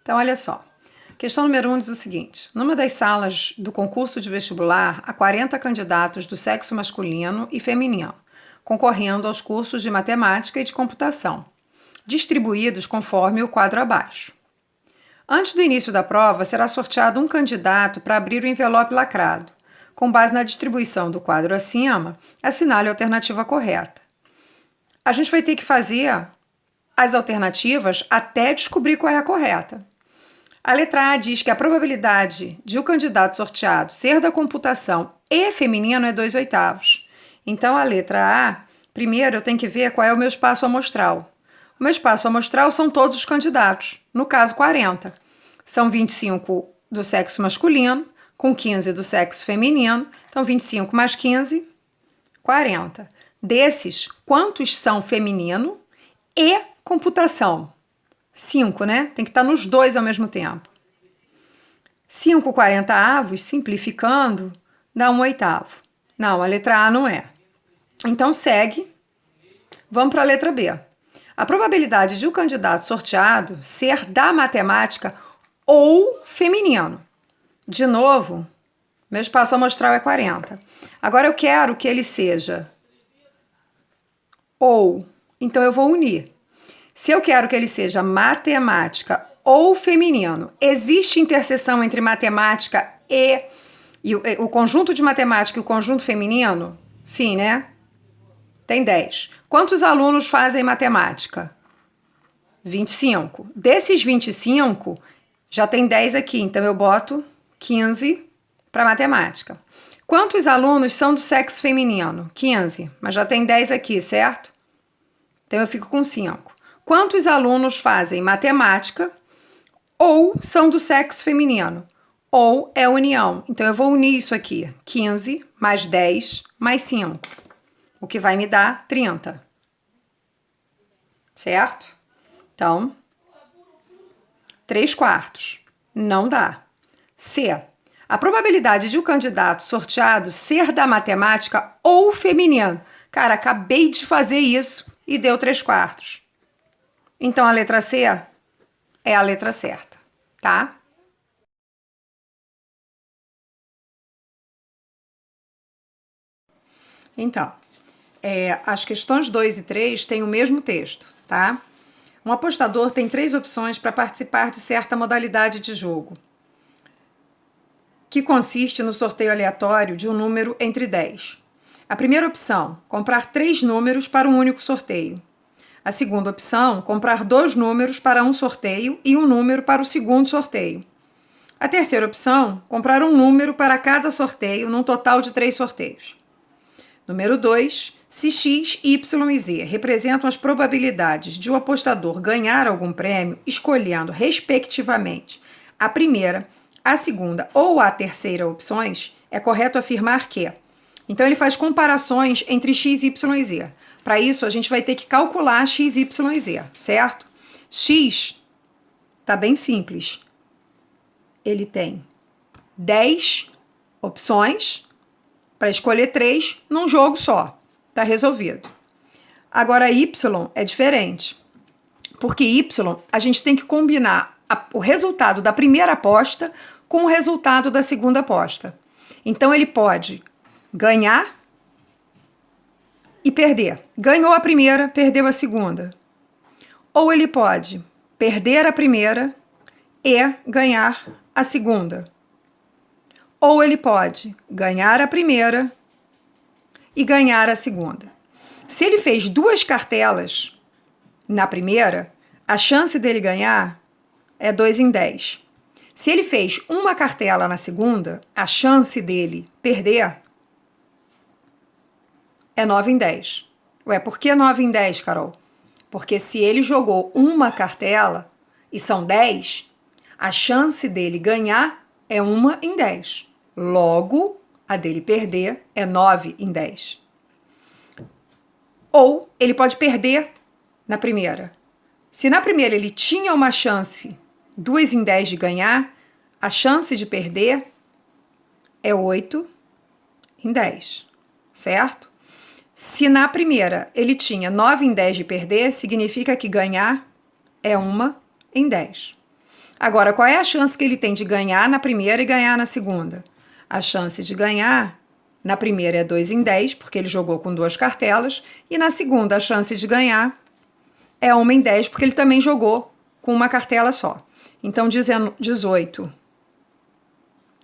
Então, olha só. Questão número 1 diz o seguinte: numa das salas do concurso de vestibular, há 40 candidatos do sexo masculino e feminino, concorrendo aos cursos de matemática e de computação, distribuídos conforme o quadro abaixo. Antes do início da prova, será sorteado um candidato para abrir o envelope lacrado. Com base na distribuição do quadro acima, assinale a alternativa correta. A gente vai ter que fazer as alternativas até descobrir qual é a correta. A letra A diz que a probabilidade de o candidato sorteado ser da computação e feminino é 2/8. Então, a letra A, primeiro eu tenho que ver qual é o meu espaço amostral. O meu espaço amostral são todos os candidatos, no caso 40. São 25 do sexo masculino, com 15 do sexo feminino. Então, 25 mais 15, 40. Desses, quantos são feminino e computação? 5, né? Tem que estar nos dois ao mesmo tempo. 5 40avos, simplificando, dá 1/8. Não, a letra A não é. Então, segue. Vamos para a letra B. A probabilidade de o candidato sorteado ser da matemática ou feminino. De novo, meu espaço amostral é 40. Agora eu quero que ele seja ou. Então, eu vou unir. Se eu quero que ele seja matemática ou feminino, existe interseção entre matemática e o conjunto de matemática e o conjunto feminino? Sim, né? Tem 10. Quantos alunos fazem matemática? 25. Desses 25, já tem 10 aqui, então eu boto 15 para matemática. Quantos alunos são do sexo feminino? 15, mas já tem 10 aqui, certo? Então eu fico com 5. Quantos alunos fazem matemática ou são do sexo feminino? Ou é união. Então eu vou unir isso aqui. 15 mais 10 mais 5. O que vai me dar 30. Certo? Então, 3/4. Não dá. C. A probabilidade de o candidato sorteado ser da matemática ou feminino. Cara, acabei de fazer isso e deu 3/4. Então, a letra C é a letra certa, tá? Então, as questões 2 e 3 têm o mesmo texto, tá? Um apostador tem 3 opções para participar de certa modalidade de jogo, que consiste no sorteio aleatório de um número entre 10. A primeira opção, comprar 3 números para um único sorteio. A segunda opção, comprar 2 números para um sorteio e um número para o segundo sorteio. A terceira opção, comprar um número para cada sorteio, num total de 3 sorteios. Número 2, se X, Y e Z representam as probabilidades de o apostador ganhar algum prêmio, escolhendo, respectivamente, a primeira, a segunda ou a terceira opções, é correto afirmar que. Então, ele faz comparações entre X, Y e Z. Para isso, a gente vai ter que calcular X, Y e Z, certo? X tá bem simples. Ele tem 10 opções para escolher 3 num jogo só. Tá resolvido. Agora, Y é diferente. Porque Y, a gente tem que combinar o resultado da primeira aposta com o resultado da segunda aposta. Então, ele pode ganhar e perder. Ganhou a primeira, perdeu a segunda. Ou ele pode perder a primeira e ganhar a segunda. Ou ele pode ganhar a primeira e ganhar a segunda. Se ele fez 2 cartelas na primeira, a chance dele ganhar é 2 em 10. Se ele fez uma cartela na segunda, a chance dele perder é 9 em 10. Ué, por que 9 em 10, Carol? Porque se ele jogou uma cartela e são 10, a chance dele ganhar é 1 em 10. Logo, a dele perder é 9 em 10. Ou ele pode perder na primeira. Se na primeira ele tinha uma chance 2 em 10 de ganhar, a chance de perder é 8 em 10, certo? Se na primeira ele tinha 9 em 10 de perder, significa que ganhar é 1 em 10. Agora, qual é a chance que ele tem de ganhar na primeira e ganhar na segunda? A chance de ganhar na primeira é 2 em 10, porque ele jogou com 2 cartelas, e na segunda a chance de ganhar é 1 em 10, porque ele também jogou com uma cartela só. Então, 18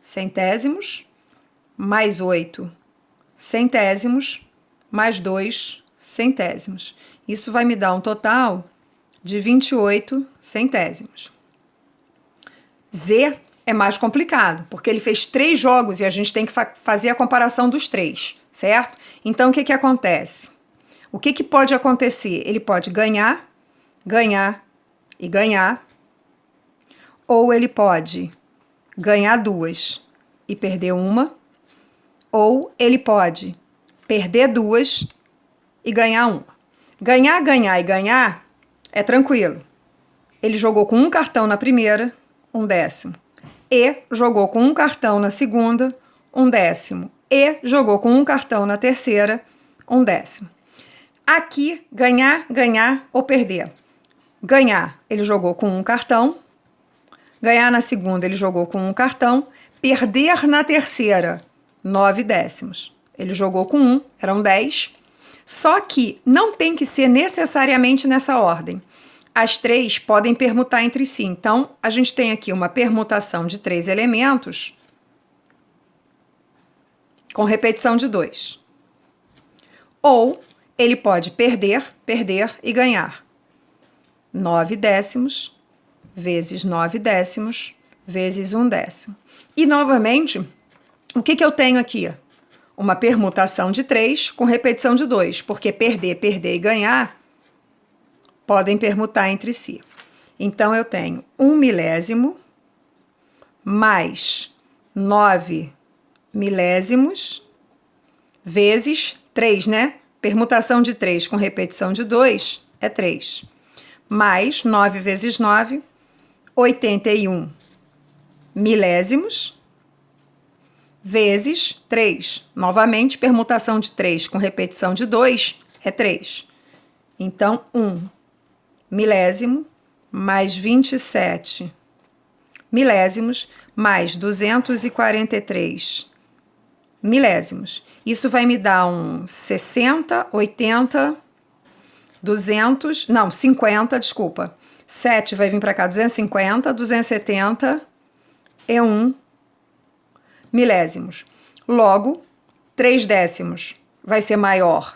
centésimos, mais 8 centésimos, mais 2 centésimos. Isso vai me dar um total de 28 centésimos. Z é mais complicado, porque ele fez 3 jogos e a gente tem que fazer a comparação dos 3, certo? Então, o que acontece? O que pode acontecer? Ele pode ganhar, ganhar e ganhar, ou ele pode ganhar 2 e perder uma, ou ele pode perder 2 e ganhar uma. Ganhar, ganhar e ganhar é tranquilo. Ele jogou com um cartão na primeira, 1/10. E jogou com um cartão na segunda, 1/10. E jogou com um cartão na terceira, 1/10. Aqui, ganhar, ganhar ou perder. Ganhar, ele jogou com um cartão. Ganhar na segunda, ele jogou com um cartão. Perder na terceira, 9/10. Ele jogou com 1, eram 10. Só que não tem que ser necessariamente nessa ordem. As 3 podem permutar entre si. Então, a gente tem aqui uma permutação de 3 elementos com repetição de 2. Ou ele pode perder, perder e ganhar. 9/10 vezes 9/10 vezes 1/10. E, novamente, o que eu tenho aqui? Uma permutação de 3 com repetição de 2, porque perder, perder e ganhar podem permutar entre si. Então, eu tenho 1 milésimo mais 9 milésimos vezes 3, né? Permutação de 3 com repetição de 2 é 3. Mais 9 vezes 9, 81 milésimos vezes 3. Novamente, permutação de 3 com repetição de 2 é 3. Então, 1 milésimo mais 27 milésimos mais 243 milésimos. Isso vai me dar um 60, 80, 200, não, 50, desculpa. 7 vai vir para cá, 250, 270 e 1 milésimos. Logo, 3/10 vai ser maior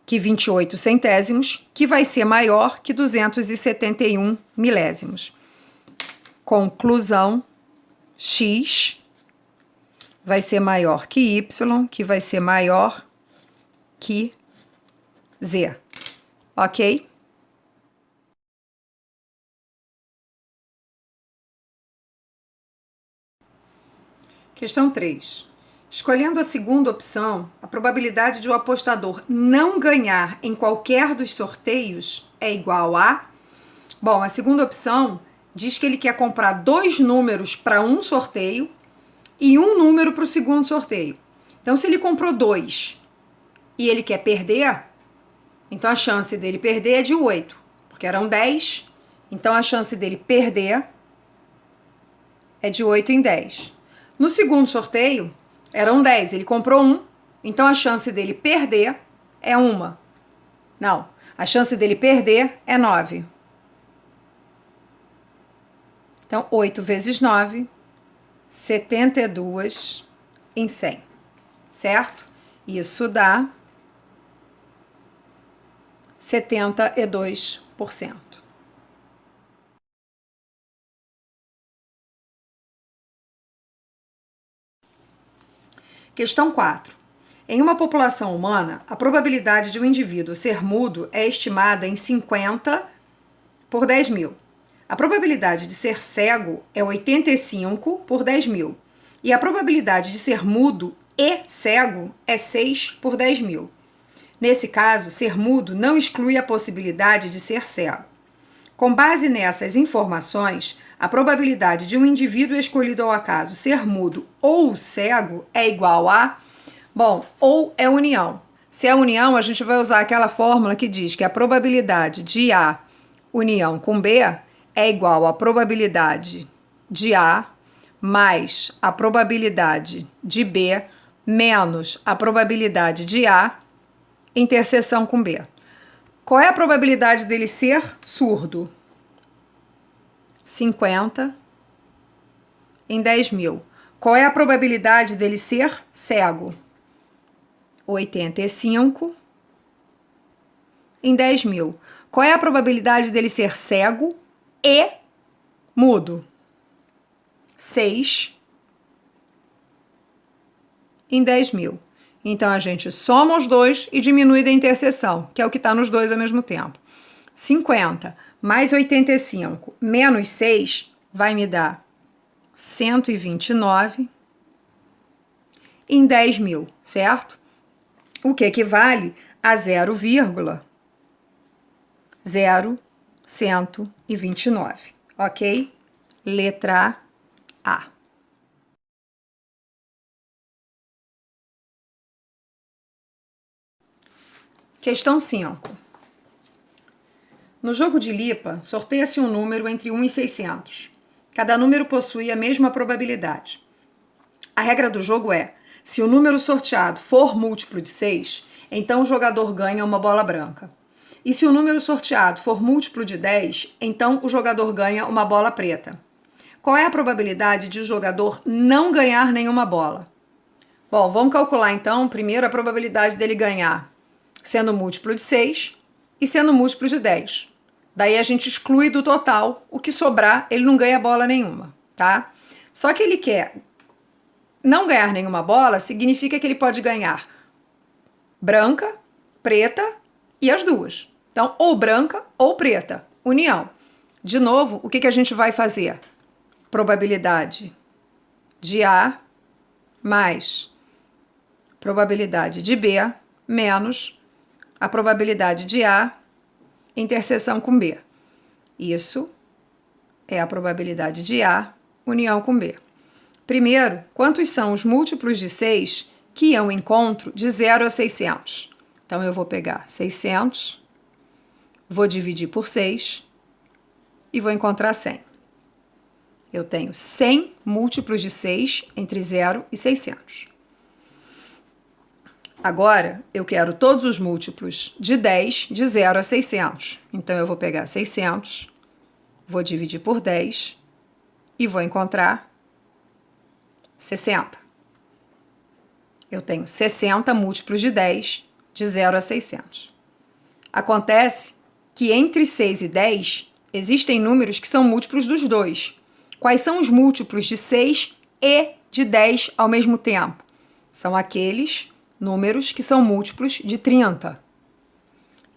que 28 centésimos, que vai ser maior que 271 milésimos. Conclusão, x vai ser maior que y, que vai ser maior que z. Ok? Questão 3. Escolhendo a segunda opção, a probabilidade de o apostador não ganhar em qualquer dos sorteios é igual a... Bom, a segunda opção diz que ele quer comprar 2 números para um sorteio e um número para o segundo sorteio. Então, se ele comprou 2 e ele quer perder, então a chance dele perder é de 8, porque eram 10, então a chance dele perder é de 8 em 10. No segundo sorteio, eram 10, ele comprou 1, então a chance dele perder é 1. Não, a chance dele perder é 9. Então, 8 vezes 9, 72 em 100, certo? Isso dá 72%. Questão 4. Em uma população humana, a probabilidade de um indivíduo ser mudo é estimada em 50 por 10 mil. A probabilidade de ser cego é 85 por 10 mil. E a probabilidade de ser mudo e cego é 6 por 10 mil. Nesse caso, ser mudo não exclui a possibilidade de ser cego. Com base nessas informações, a probabilidade de um indivíduo escolhido ao acaso ser mudo ou cego é igual a... Bom, ou é união. Se é união, a gente vai usar aquela fórmula que diz que a probabilidade de A união com B é igual à probabilidade de A mais a probabilidade de B menos a probabilidade de A, interseção com B. Qual é a probabilidade dele ser surdo? 50 em 10.000. Qual é a probabilidade dele ser cego? 85 em 10.000. Qual é a probabilidade dele ser cego e mudo? 6 em 10.000. Então, a gente soma os dois e diminui da interseção, que é o que está nos dois ao mesmo tempo. 50 mais 85 menos 6 vai me dar 129 em 10.000, certo? O que equivale a 0,0129, ok? Letra A. Questão 5. No jogo de Lipa, sorteia-se um número entre 1 e 600. Cada número possui a mesma probabilidade. A regra do jogo é: se o número sorteado for múltiplo de 6, então o jogador ganha uma bola branca. E se o número sorteado for múltiplo de 10, então o jogador ganha uma bola preta. Qual é a probabilidade de o jogador não ganhar nenhuma bola? Bom, vamos calcular então primeiro a probabilidade dele ganhar sendo múltiplo de 6 e sendo múltiplo de 10. Daí a gente exclui do total, o que sobrar ele não ganha bola nenhuma, tá? Só que ele quer não ganhar nenhuma bola, significa que ele pode ganhar branca, preta e as duas. Então, ou branca ou preta, união. De novo, o que a gente vai fazer? Probabilidade de A mais probabilidade de B menos a probabilidade de A interseção com B. Isso é a probabilidade de A união com B. Primeiro, quantos são os múltiplos de 6 que eu encontro de 0 a 600? Então, eu vou pegar 600, vou dividir por 6 e vou encontrar 100. Eu tenho 100 múltiplos de 6 entre 0 e 600. Agora, eu quero todos os múltiplos de 10 de 0 a 600. Então, eu vou pegar 600, vou dividir por 10 e vou encontrar 60. Eu tenho 60 múltiplos de 10 de 0 a 600. Acontece que entre 6 e 10 existem números que são múltiplos dos dois. Quais são os múltiplos de 6 e de 10 ao mesmo tempo? São aqueles números que são múltiplos de 30.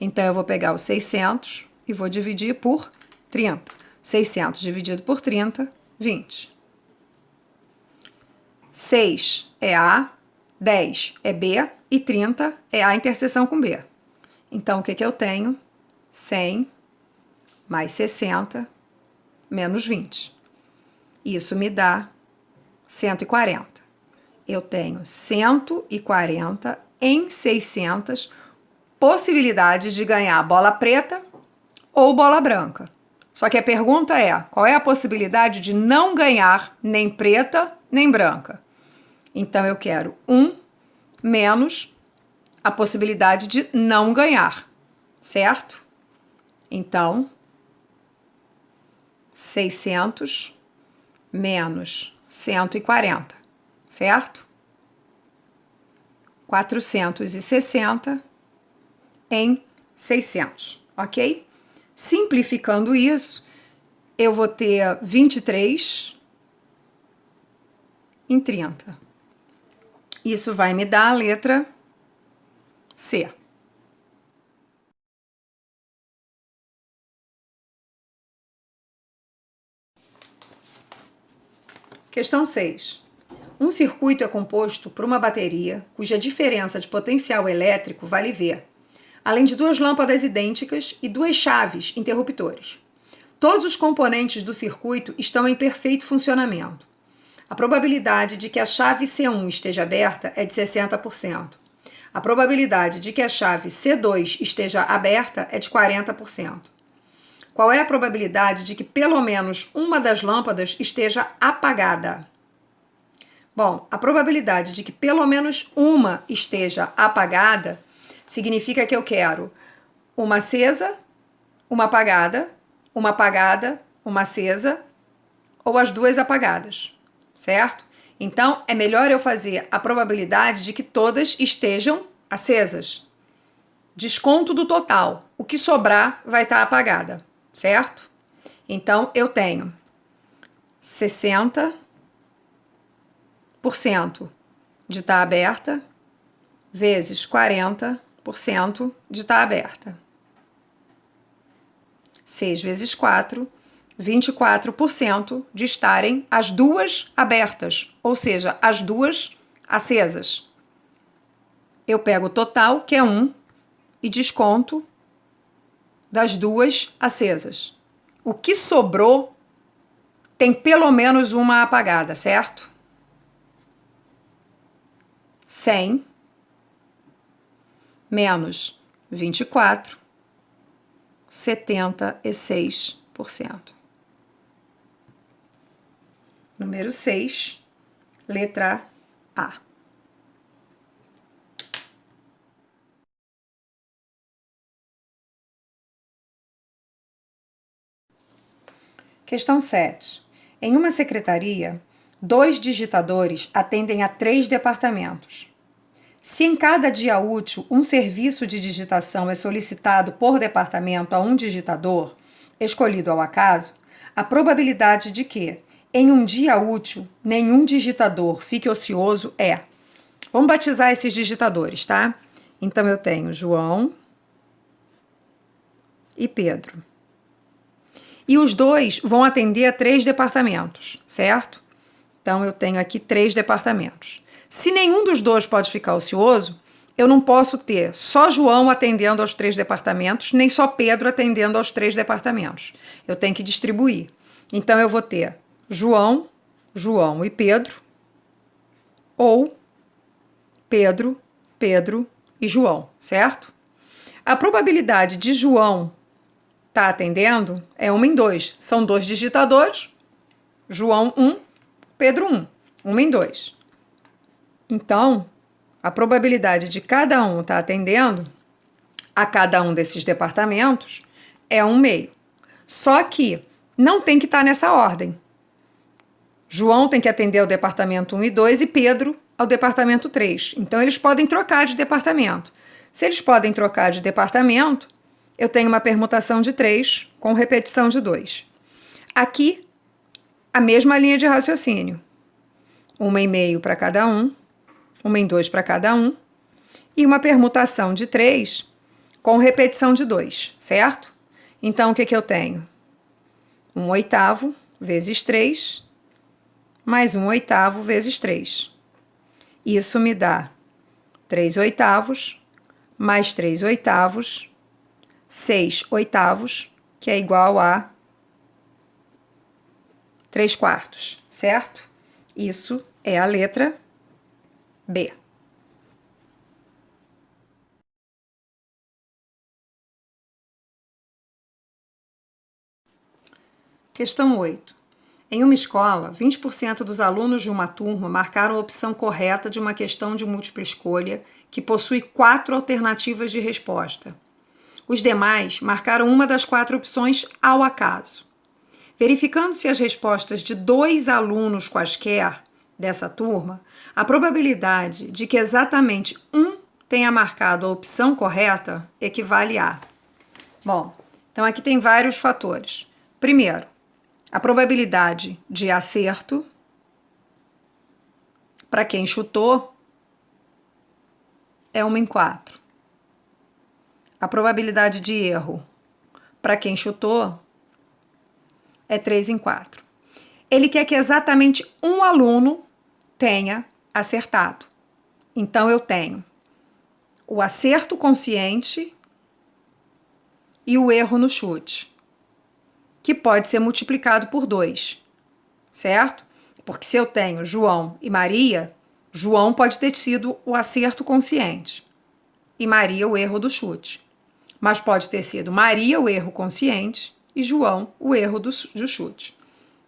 Então, eu vou pegar o 600 e vou dividir por 30. 600 dividido por 30, 20. 6 é A, 10 é B e 30 é A interseção com B. Então, o que eu tenho? 100 mais 60 menos 20. Isso me dá 140. Eu tenho 140 em 600 possibilidades de ganhar bola preta ou bola branca. Só que a pergunta é, qual é a possibilidade de não ganhar nem preta nem branca? Então, eu quero 1 menos a possibilidade de não ganhar, certo? Então, 600 menos 140, certo? 460 em 600, ok? Simplificando isso, eu vou ter 23 em 30. Isso vai me dar a letra C. Questão 6. Um circuito é composto por uma bateria cuja diferença de potencial elétrico vale V, além de 2 lâmpadas idênticas e 2 chaves interruptores. Todos os componentes do circuito estão em perfeito funcionamento. A probabilidade de que a chave C1 esteja aberta é de 60%. A probabilidade de que a chave C2 esteja aberta é de 40%. Qual é a probabilidade de que pelo menos uma das lâmpadas esteja apagada? Bom, a probabilidade de que pelo menos uma esteja apagada significa que eu quero uma acesa, uma apagada, uma acesa ou as duas apagadas, certo? Então, é melhor eu fazer a probabilidade de que todas estejam acesas. Desconto do total. O que sobrar vai estar apagada, certo? Então, eu tenho 60% de estar aberta vezes 40% de estar aberta. 6 vezes 4, 24% de estarem as duas abertas, ou seja, as duas acesas. Eu pego o total, que é 1, e desconto das duas acesas. O que sobrou tem pelo menos uma apagada, certo? 100 menos 24, 76%. Número 6, letra A. Questão 7. Em uma secretaria, 2 digitadores atendem a 3 departamentos. Se em cada dia útil um serviço de digitação é solicitado por departamento a um digitador, escolhido ao acaso, a probabilidade de que, em um dia útil, nenhum digitador fique ocioso é... Vamos batizar esses digitadores, tá? Então, eu tenho João e Pedro. E os dois vão atender a 3 departamentos, certo? Então, eu tenho aqui 3 departamentos. Se nenhum dos dois pode ficar ocioso, eu não posso ter só João atendendo aos 3 departamentos, nem só Pedro atendendo aos 3 departamentos. Eu tenho que distribuir. Então, eu vou ter João, João e Pedro, ou Pedro, Pedro e João, certo? A probabilidade de João estar atendendo é 1 em 2. São 2 digitadores, João 1, Pedro 1. 1 em 2. Então, a probabilidade de cada um estar atendendo a cada um desses departamentos é 1/2. Só que não tem que estar nessa ordem. João tem que atender ao departamento 1 e 2 e Pedro ao departamento 3. Então, eles podem trocar de departamento. Se eles podem trocar de departamento, eu tenho uma permutação de 3 com repetição de 2. Aqui, a mesma linha de raciocínio. 1/2 para cada um, 1 em 2 para cada um, e uma permutação de 3 com repetição de 2, certo? Então, o que eu tenho? 1/8 vezes 3, mais 1/8 vezes 3. Isso me dá 3/8, mais 3/8, 6/8, que é igual a 3/4, certo? Isso é a letra B. Questão 8. Em uma escola, 20% dos alunos de uma turma marcaram a opção correta de uma questão de múltipla escolha que possui 4 alternativas de resposta. Os demais marcaram uma das 4 opções ao acaso. Verificando-se as respostas de 2 alunos quaisquer dessa turma, a probabilidade de que exatamente um tenha marcado a opção correta equivale a... Bom, então aqui tem vários fatores. Primeiro, a probabilidade de acerto para quem chutou é 1 em 4. A probabilidade de erro para quem chutou é 3 em 4. Ele quer que exatamente um aluno tenha acertado. Então, eu tenho o acerto consciente e o erro no chute, que pode ser multiplicado por 2, certo? Porque se eu tenho João e Maria, João pode ter sido o acerto consciente e Maria o erro do chute. Mas pode ter sido Maria o erro consciente e João o erro do chute.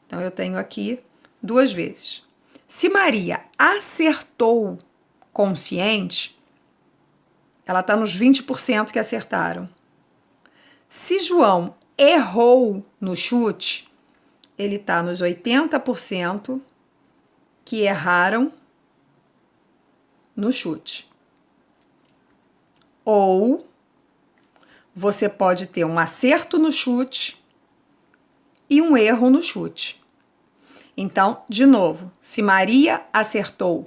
Então, eu tenho aqui 2 vezes. Se Maria acertou consciente, ela está nos 20% que acertaram. Se João errou no chute, ele está nos 80% que erraram no chute. Ou você pode ter um acerto no chute e um erro no chute. Então, de novo, se Maria acertou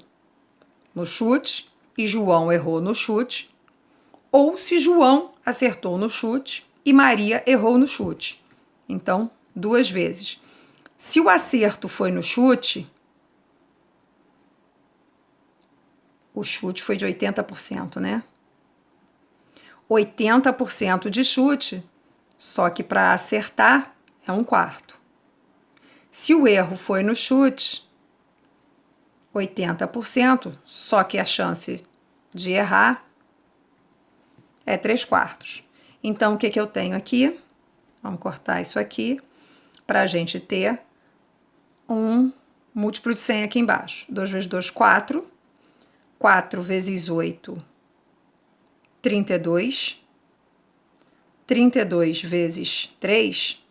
no chute e João errou no chute, ou se João acertou no chute e Maria errou no chute. Então, 2 vezes. Se o acerto foi no chute, o chute foi de 80%, né? 80% de chute, só que para acertar é 1/4. Se o erro foi no chute, 80%, só que a chance de errar é 3/4. Então, o que eu tenho aqui? Vamos cortar isso aqui para a gente ter um múltiplo de 100 aqui embaixo. 2 vezes 2, 4. 4 vezes 8, 32. 32 vezes 3,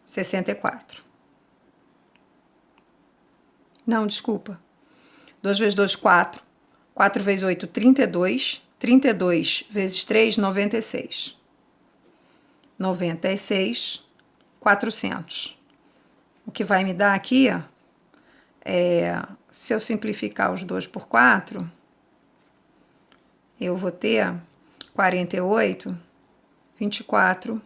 64. Não, desculpa. 2 vezes 2, 4. 4 vezes 8, 32. 32 vezes 3, 96. 96, 400. O que vai me dar aqui, se eu simplificar os 2 por 4, eu vou ter 48, 24%.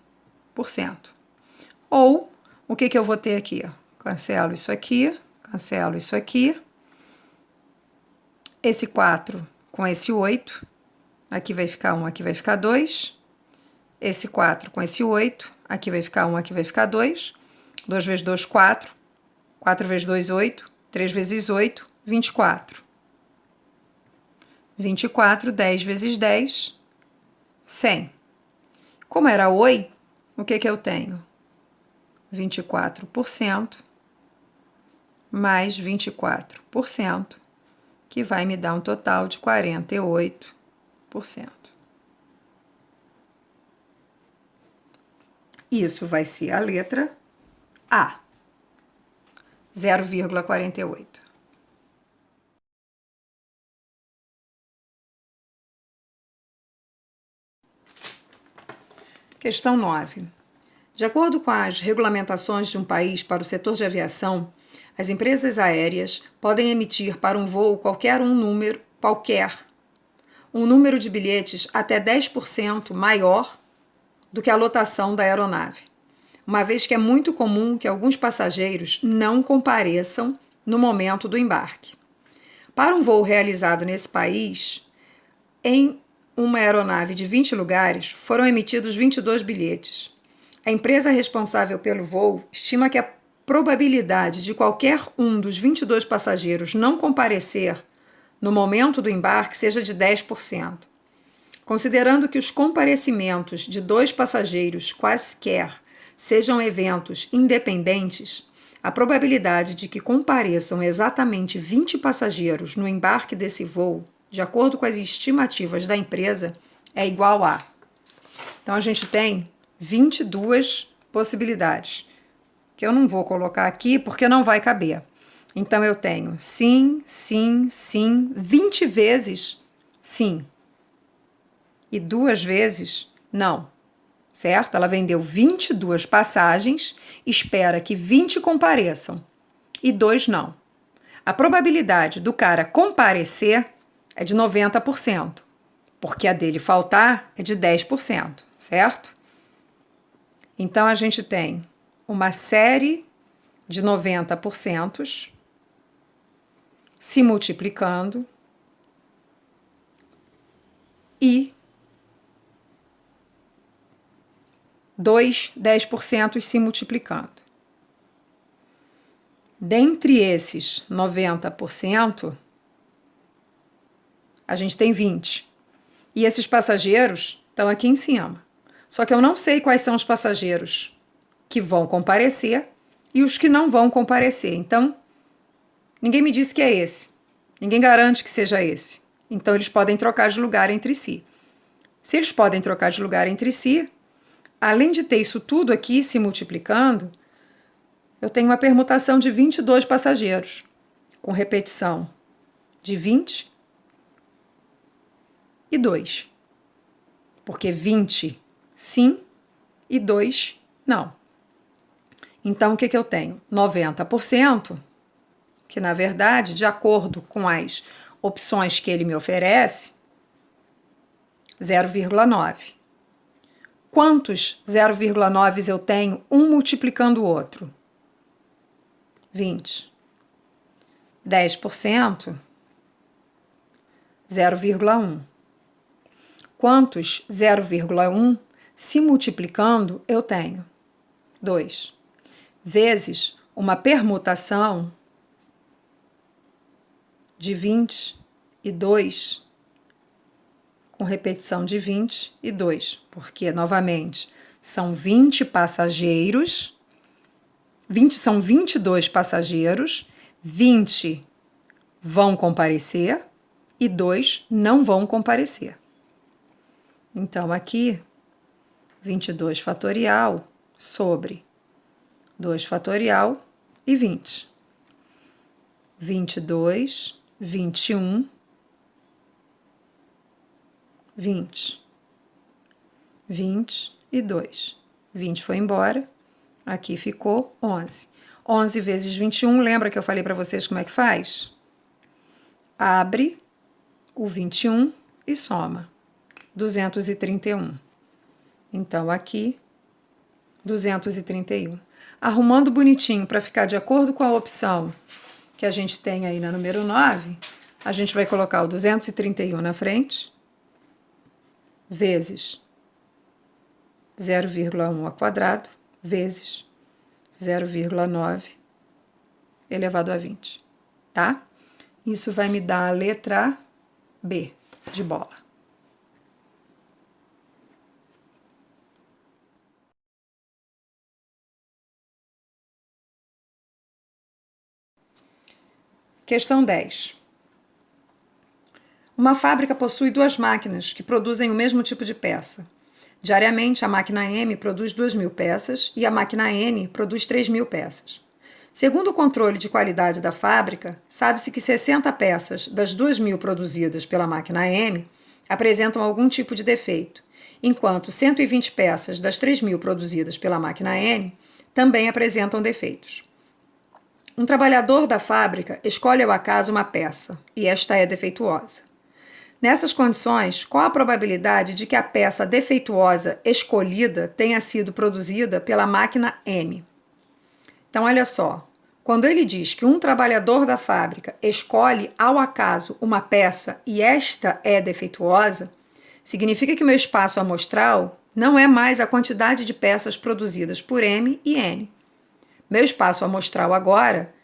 Ou, o que eu vou ter aqui? Cancelo isso aqui, cancelo isso aqui. Esse 4 com esse 8, aqui vai ficar 1, aqui vai ficar 2. Esse 4 com esse 8, aqui vai ficar 1, aqui vai ficar 2. 2 vezes 2, 4. 4 vezes 2, 8. 3 vezes 8, 24. 24, 10 vezes 10, 100. Como era oi, o que eu tenho? 24% mais 24%, que vai me dar um total de 48%. Isso vai ser a letra A, 0,48. Questão 9. De acordo com as regulamentações de um país para o setor de aviação, as empresas aéreas podem emitir para um voo um número de bilhetes até 10% maior do que a lotação da aeronave, uma vez que é muito comum que alguns passageiros não compareçam no momento do embarque. Para um voo realizado nesse país, em uma aeronave de 20 lugares, foram emitidos 22 bilhetes. A empresa responsável pelo voo estima que a probabilidade de qualquer um dos 22 passageiros não comparecer no momento do embarque seja de 10%. Considerando que os comparecimentos de 2 passageiros quaisquer sejam eventos independentes, a probabilidade de que compareçam exatamente 20 passageiros no embarque desse voo, de acordo com as estimativas da empresa, é igual a... Então, a gente tem 22 possibilidades, que eu não vou colocar aqui porque não vai caber. Então, eu tenho sim, sim, sim, 20 vezes sim. E 2 vezes não, certo? Ela vendeu 22 passagens, espera que 20 compareçam e 2 não. A probabilidade do cara comparecer é de 90%, porque a dele faltar é de 10%, certo? Então, a gente tem uma série de 90% se multiplicando e 10% se multiplicando. Dentre esses 90%, a gente tem 20. E esses passageiros estão aqui em cima. Só que eu não sei quais são os passageiros que vão comparecer e os que não vão comparecer. Então, ninguém me disse que é esse. Ninguém garante que seja esse. Então, eles podem trocar de lugar entre si. Se eles podem trocar de lugar entre si, além de ter isso tudo aqui se multiplicando, eu tenho uma permutação de 22 passageiros, com repetição de 20 e 2. Porque 20 sim e 2 não. Então, o que eu tenho? 90%, que na verdade, de acordo com as opções que ele me oferece, 0,9. Quantos 0,9 eu tenho, um multiplicando o outro? 20. 10%, 0,1. Quantos 0,1 se multiplicando eu tenho? 2. Vezes uma permutação de 22, com repetição de 22, porque, novamente, são 20 passageiros, 20 são 22 passageiros, 20 vão comparecer e 2 não vão comparecer. Então, aqui, 22 fatorial sobre 2 fatorial e 20. 22, 21, 20. 20 e 2. 20 foi embora, aqui ficou 11. 11 vezes 21, lembra que eu falei para vocês como é que faz? Abre o 21 e soma. 231. Então, aqui, 231. Arrumando bonitinho para ficar de acordo com a opção que a gente tem aí na número 9, a gente vai colocar o 231 na frente, vezes 0,1 ao quadrado, vezes 0,9 elevado a 20, tá? Isso vai me dar a letra B de bola. Questão 10. Uma fábrica possui duas máquinas que produzem o mesmo tipo de peça. Diariamente, a máquina M produz 2.000 peças e a máquina N produz 3.000 peças. Segundo o controle de qualidade da fábrica, sabe-se que 60 peças das 2.000 produzidas pela máquina M apresentam algum tipo de defeito, enquanto 120 peças das 3.000 produzidas pela máquina N também apresentam defeitos. Um trabalhador da fábrica escolhe ao acaso uma peça, e esta é defeituosa. Nessas condições, qual a probabilidade de que a peça defeituosa escolhida tenha sido produzida pela máquina M? Então, olha só, quando ele diz que um trabalhador da fábrica escolhe ao acaso uma peça e esta é defeituosa, significa que meu espaço amostral não é mais a quantidade de peças produzidas por M e N. Meu espaço amostral agora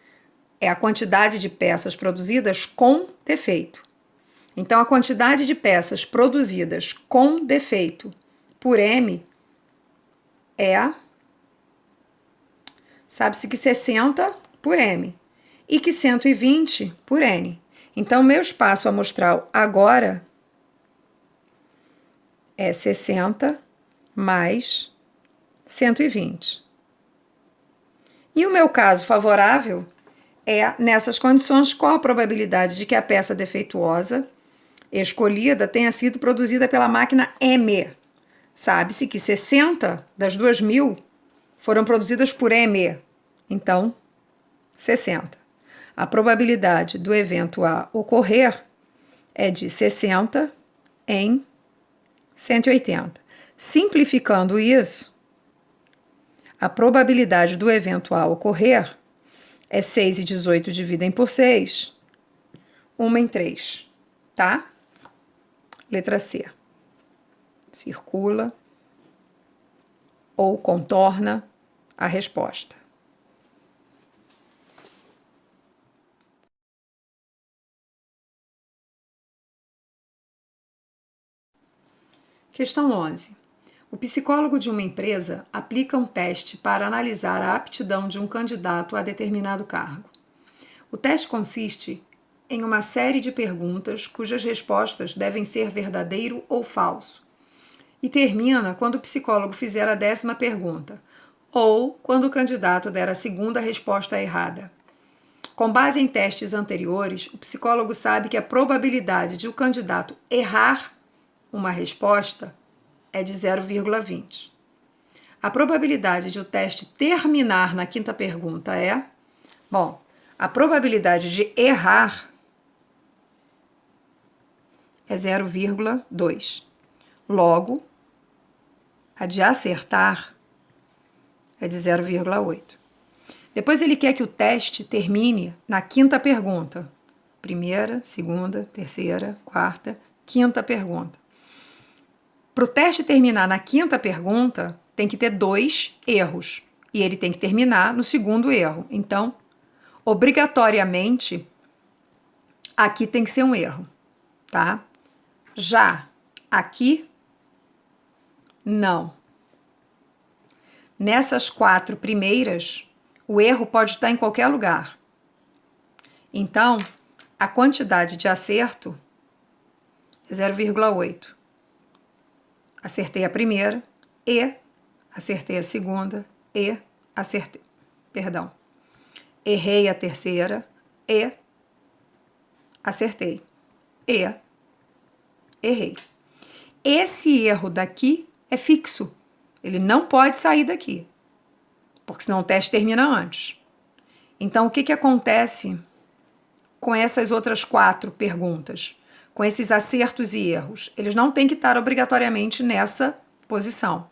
é a quantidade de peças produzidas com defeito. Então, a quantidade de peças produzidas com defeito por M é, sabe-se que 60 por M e que 120 por N. Então, meu espaço amostral agora é 60 mais 120. E o meu caso favorável é, nessas condições, qual a probabilidade de que a peça defeituosa escolhida tenha sido produzida pela máquina M? Sabe-se que 60 das 2.000 foram produzidas por M. Então, 60. A probabilidade do evento A ocorrer é de 60 em 180. Simplificando isso, a probabilidade do evento A ocorrer é 6 e 18 dividem por 6, 1 em 3, tá? Letra C. Circula ou contorna a resposta. Questão 11. O psicólogo de uma empresa aplica um teste para analisar a aptidão de um candidato a determinado cargo. O teste consiste em uma série de perguntas cujas respostas devem ser verdadeiro ou falso, e termina quando o psicólogo fizer a 10ª pergunta, ou quando o candidato der a segunda resposta errada. Com base em testes anteriores, o psicólogo sabe que a probabilidade de o candidato errar uma resposta é de 0,20. A probabilidade de o teste terminar na 5ª pergunta é... Bom, a probabilidade de errar é 0,2. Logo, a de acertar é de 0,8. Depois ele quer que o teste termine na 5ª pergunta. 1ª, 2ª, 3ª, 4ª, 5ª pergunta. Para o teste terminar na 5ª pergunta, tem que ter 2 erros. E ele tem que terminar no 2º erro. Então, obrigatoriamente, aqui tem que ser um erro, tá? Já aqui, não. Nessas 4 primeiras, o erro pode estar em qualquer lugar. Então, a quantidade de acerto é 0,8. Acertei a primeira e acertei a segunda e acertei. Perdão. Errei a terceira e acertei. E errei. Esse erro daqui é fixo. Ele não pode sair daqui, porque senão o teste termina antes. Então, o que acontece com essas outras 4 perguntas? Com esses acertos e erros? Eles não têm que estar obrigatoriamente nessa posição.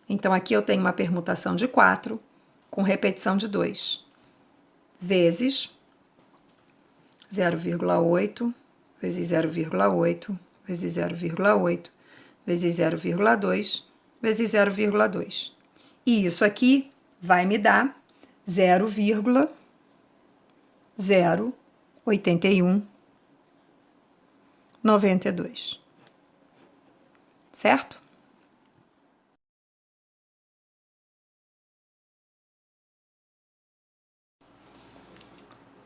Então, aqui eu tenho uma permutação de 4 com repetição de 2, vezes 0,8, vezes 0,8, vezes 0,8, vezes 0,2, vezes 0,2. E isso aqui vai me dar 0,08192. Certo?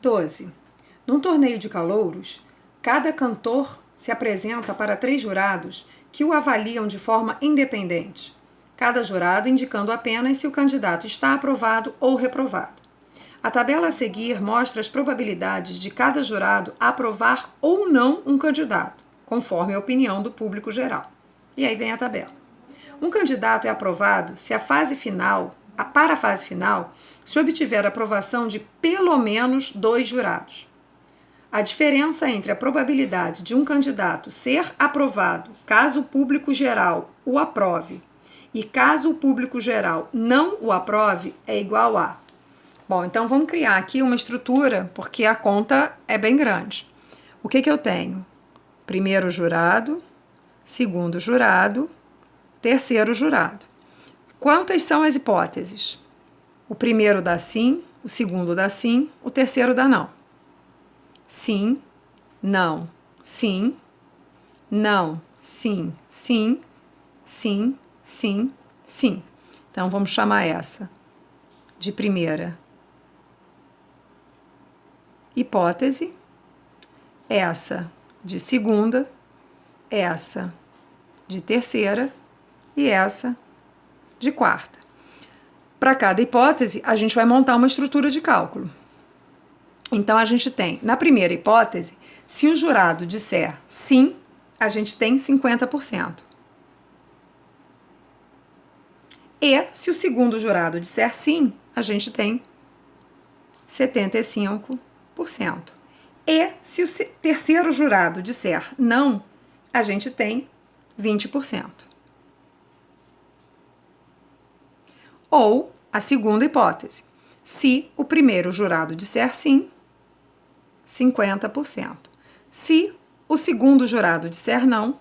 Doze. Num torneio de calouros, cada cantor se apresenta para 3 jurados que o avaliam de forma independente, cada jurado indicando apenas se o candidato está aprovado ou reprovado. A tabela a seguir mostra as probabilidades de cada jurado aprovar ou não um candidato, conforme a opinião do público geral. E aí vem a tabela. Um candidato é aprovado se para a fase final, se obtiver aprovação de pelo menos 2 jurados. A diferença entre a probabilidade de um candidato ser aprovado caso o público geral o aprove e caso o público geral não o aprove é igual a... Bom, então vamos criar aqui uma estrutura, porque a conta é bem grande. O que eu tenho? Primeiro jurado, segundo jurado, terceiro jurado. Quantas são as hipóteses? O primeiro dá sim, o segundo dá sim, o terceiro dá não. Sim, não, sim, não, sim, sim, sim, sim, sim. Então, vamos chamar essa de primeira hipótese, essa de segunda, essa de terceira e essa de quarta. Para cada hipótese, a gente vai montar uma estrutura de cálculo. Então, a gente tem, na primeira hipótese, se o jurado disser sim, a gente tem 50%. E, se o segundo jurado disser sim, a gente tem 75%. E, se o terceiro jurado disser não, a gente tem 20%. Ou a segunda hipótese, se o primeiro jurado disser sim, 50%. Se o segundo jurado disser não,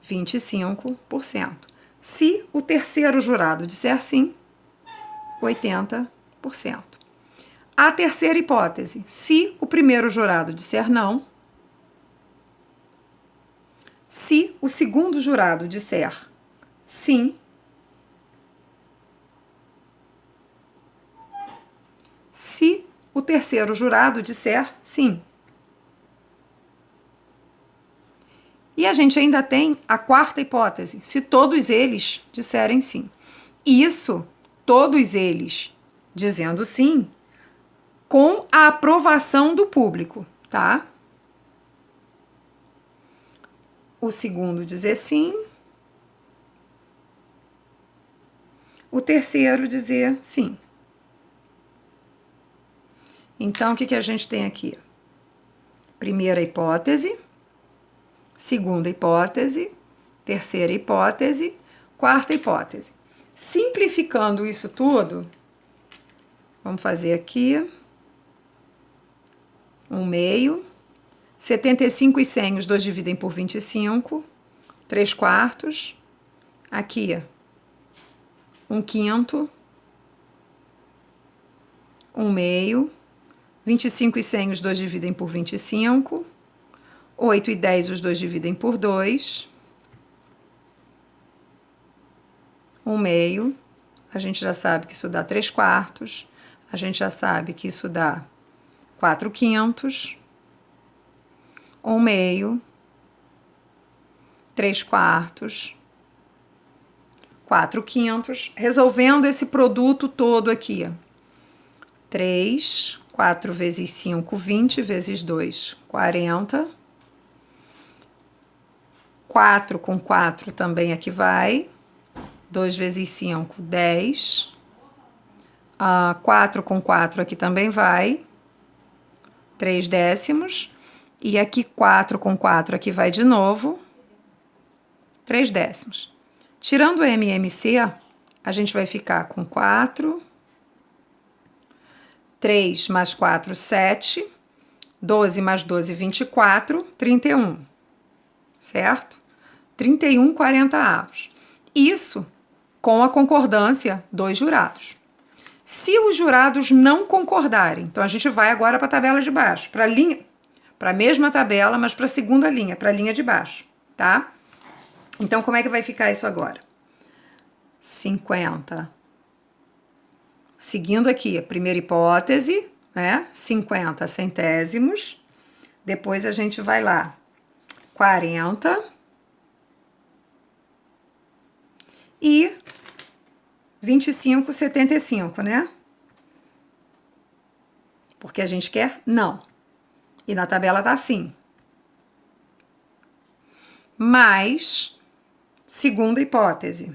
25%. Se o terceiro jurado disser sim, 80%. A terceira hipótese, se o primeiro jurado disser não, se o segundo jurado disser sim. Se o terceiro jurado disser sim. E a gente ainda tem a quarta hipótese, se todos eles disserem sim. Isso, todos eles dizendo sim, com a aprovação do público, tá? O segundo dizer sim, o terceiro dizer sim. Então, o que a gente tem aqui? Primeira hipótese, segunda hipótese, terceira hipótese, quarta hipótese. Simplificando isso tudo, vamos fazer aqui 1/2. 75 e 100, os dois dividem por 25. 3/4. Aqui, 1/5. 1/2. 25 e 100, os dois dividem por 25. 8 e 10, os dois dividem por 2. 1/2. A gente já sabe que isso dá 3/4. A gente já sabe que isso dá 4/5. 1/2. 3/4. 4/5. Resolvendo esse produto todo aqui. 3, 4 vezes 5, 20, vezes 2, 40. 4 com 4 também aqui vai. 2 vezes 5, 10. 4 com 4 aqui também vai. 3 décimos. E aqui 4 com 4 aqui vai de novo. 3 décimos. Tirando o MMC, a gente vai ficar com 4. 3 mais 4, 7. 12 mais 12, 24. 31. Certo? 31 40avos. Isso com a concordância dos jurados. Se os jurados não concordarem, então a gente vai agora para a tabela de baixo, para a mesma tabela, mas para a segunda linha, para a linha de baixo, tá? Então, como é que vai ficar isso agora? 50. Seguindo aqui a primeira hipótese, né? 50 centésimos. Depois a gente vai lá. 40. E 25,75, né? Porque a gente quer não. E na tabela tá assim. Mais, segunda hipótese,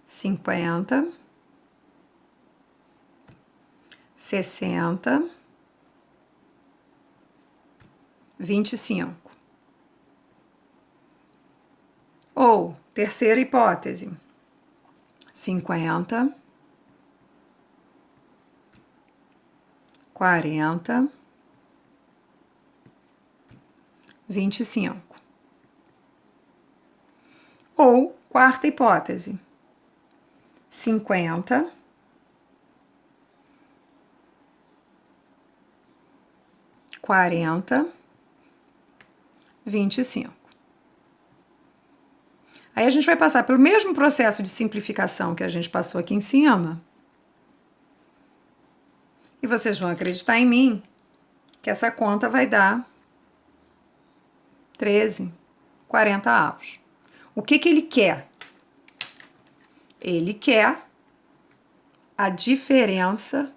50, 60, 25. Ou, terceira hipótese, 50, 40, 25. Ou, quarta hipótese, 50, 40, 25. Aí a gente vai passar pelo mesmo processo de simplificação que a gente passou aqui em cima. E vocês vão acreditar em mim que essa conta vai dar 13 40avos. O que ele quer? Ele quer a diferença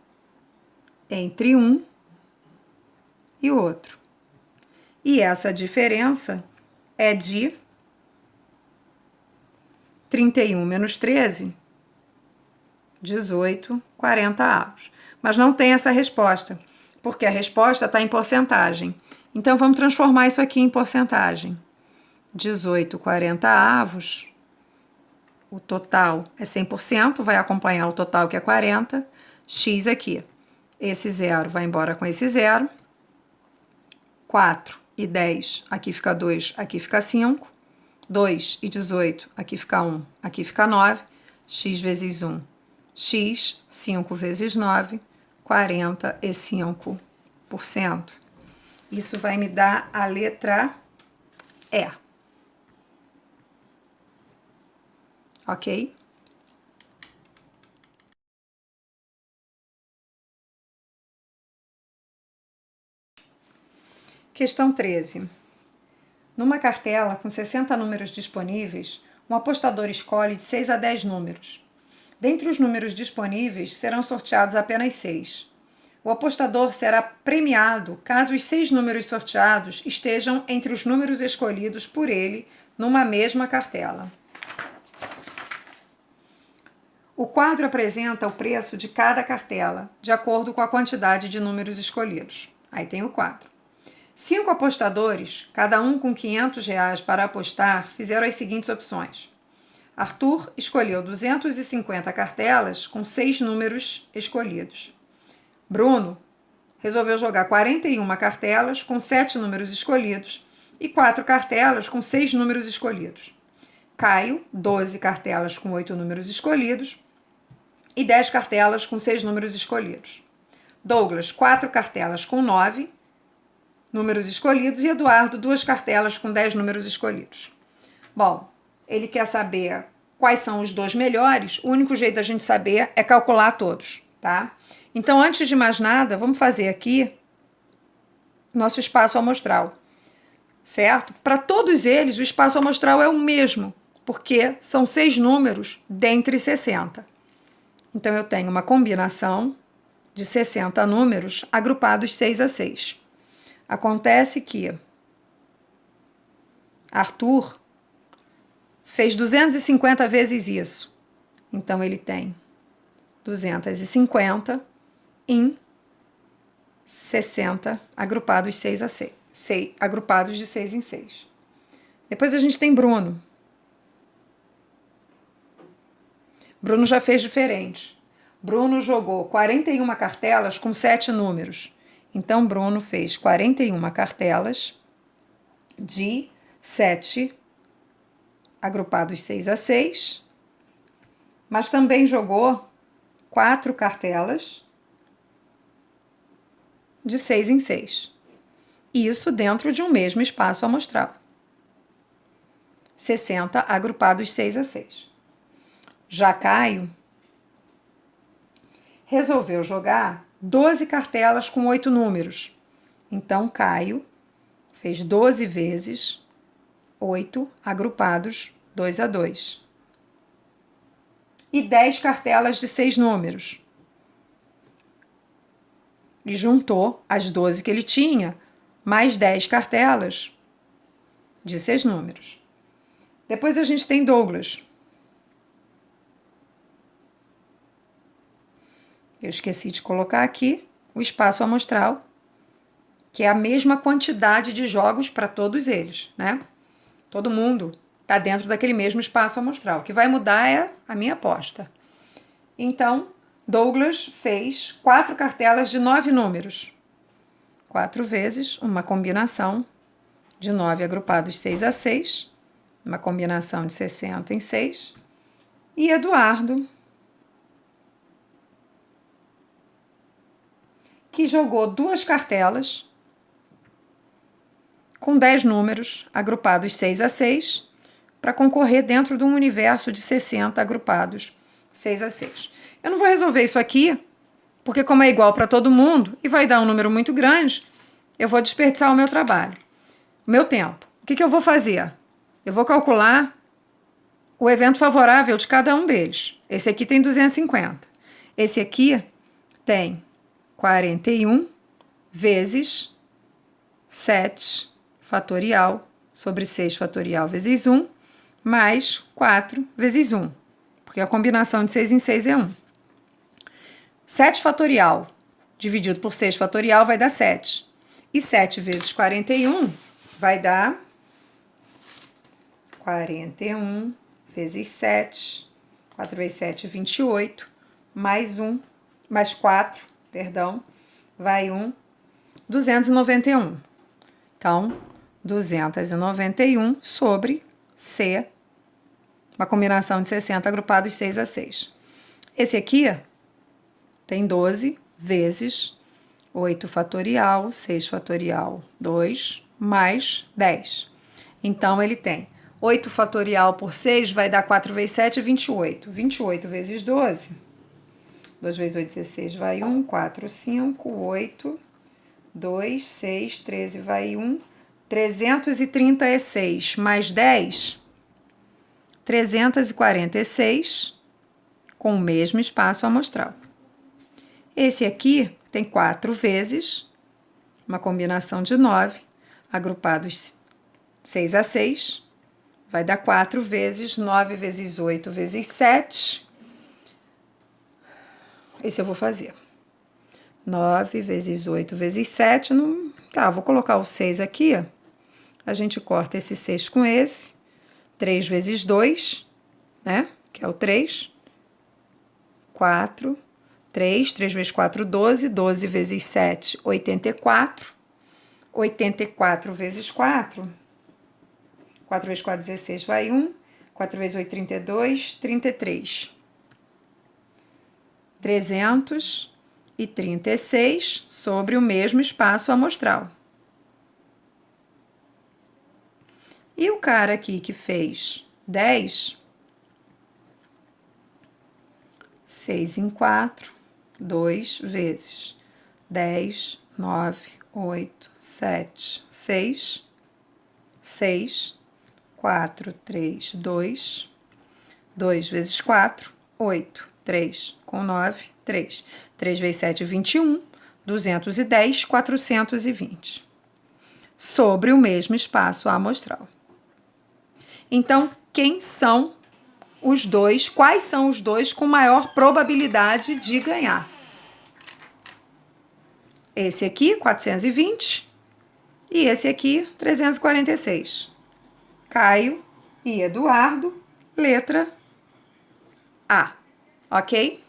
entre um e outro. E essa diferença é de 31 menos 13, 18 40avos. Mas não tem essa resposta, porque a resposta está em porcentagem. Então, vamos transformar isso aqui em porcentagem. 18 40avos, o total é 100%, vai acompanhar o total que é 40, x aqui. Esse zero vai embora com esse zero. 4 e 10, aqui fica 2, aqui fica 5. 2 e 18, aqui fica 1, aqui fica 9. X vezes 1, x, 5 vezes 9, 45%. Isso vai me dar a letra E. ok? Questão 13. Numa cartela com 60 números disponíveis, um apostador escolhe de 6 a 10 números. Dentre os números disponíveis, serão sorteados apenas 6. O apostador será premiado caso os 6 números sorteados estejam entre os números escolhidos por ele numa mesma cartela. O quadro apresenta o preço de cada cartela, de acordo com a quantidade de números escolhidos. Aí tem o quadro. 5 apostadores, cada um com R$ 500 para apostar, fizeram as seguintes opções. Arthur escolheu 250 cartelas com 6 números escolhidos. Bruno resolveu jogar 41 cartelas com 7 números escolhidos e 4 cartelas com 6 números escolhidos. Caio, 12 cartelas com 8 números escolhidos e 10 cartelas com 6 números escolhidos. Douglas, 4 cartelas com 9 números escolhidos e Eduardo, 2 cartelas com 10 números escolhidos. Bom, ele quer saber quais são os 2 melhores, o único jeito da gente saber é calcular todos, tá? Então, antes de mais nada, vamos fazer aqui nosso espaço amostral, certo? Para todos eles, o espaço amostral é o mesmo, porque são 6 números dentre 60. Então, eu tenho uma combinação de 60 números agrupados 6 a 6. Acontece que Arthur fez 250 vezes isso. Então, ele tem 250 em 60 agrupados 6 a 6. Agrupados de 6 em 6. Depois a gente tem Bruno. Bruno já fez diferente. Bruno jogou 41 cartelas com 7 números. Então, Bruno fez 41 cartelas de 7 agrupados 6 a 6, mas também jogou 4 cartelas de 6 em 6. Isso dentro de um mesmo espaço amostral. 60 agrupados 6 a 6. Já Caio resolveu jogar 12 cartelas com 8 números. Então, Caio fez 12 vezes 8 agrupados 2 a 2. E 10 cartelas de 6 números. E juntou as 12 que ele tinha, mais 10 cartelas de 6 números. Depois a gente tem Douglas. Eu esqueci de colocar aqui o espaço amostral, que é a mesma quantidade de jogos para todos eles, né? Todo mundo está dentro daquele mesmo espaço amostral. O que vai mudar é a minha aposta. Então, Douglas fez 4 cartelas de 9 números. 4 vezes uma combinação de 9 agrupados 6 a 6, uma combinação de 60 em 6. E Eduardo, que jogou 2 cartelas com 10 números agrupados 6 a 6 para concorrer dentro de um universo de 60 agrupados 6 a 6. Eu não vou resolver isso aqui, porque como é igual para todo mundo e vai dar um número muito grande, eu vou desperdiçar o meu trabalho, o meu tempo. O que eu vou fazer? Eu vou calcular o evento favorável de cada um deles. Esse aqui tem 250. Esse aqui tem 41 vezes 7 fatorial sobre 6 fatorial vezes 1, mais 4 vezes 1, porque a combinação de 6 em 6 é 1. 7 fatorial dividido por 6 fatorial vai dar 7. E 7 vezes 41 vai dar 41 vezes 7, 4 vezes 7 é 28, mais 4, vai 291. Então, 291 sobre C, uma combinação de 60 agrupados 6 a 6. Esse aqui tem 12 vezes 8 fatorial, 6 fatorial, 2, mais 10. Então, ele tem 8 fatorial por 6 vai dar 4 vezes 7, 28. 28 vezes 12. 2 vezes 8, 16, vai 1. 4, 5, 8, 2, 6, 13, vai 1. 336 mais 10, 346, com o mesmo espaço amostral. Esse aqui tem 4 vezes, uma combinação de 9, agrupados 6 a 6, vai dar 4 vezes 9 vezes 8 vezes 7. Esse eu vou fazer. 9 vezes 8 vezes 7. Não... Tá, vou colocar o 6 aqui. A gente corta esse 6 com esse. 3 vezes 2, né? Que é o 3. 4. 3 vezes 4, 12. 12 vezes 7, 84. 84 vezes 4. 4 vezes 4, 16, vai 1. 4 vezes 8, 32. 33. 336 sobre o mesmo espaço amostral. E o cara aqui que fez 10, 6 em 4, 2 vezes 10, 9, 8, 7, 6, 6, 4, 3, 2, 2 vezes 4, 8, 3, com 9, 3. 3 vezes 7, 21, 210, 420. Sobre o mesmo espaço amostral. Então, quem são os dois? Quais são os dois com maior probabilidade de ganhar? Esse aqui, 420, e esse aqui, 346. Caio e Eduardo, letra A. Ok?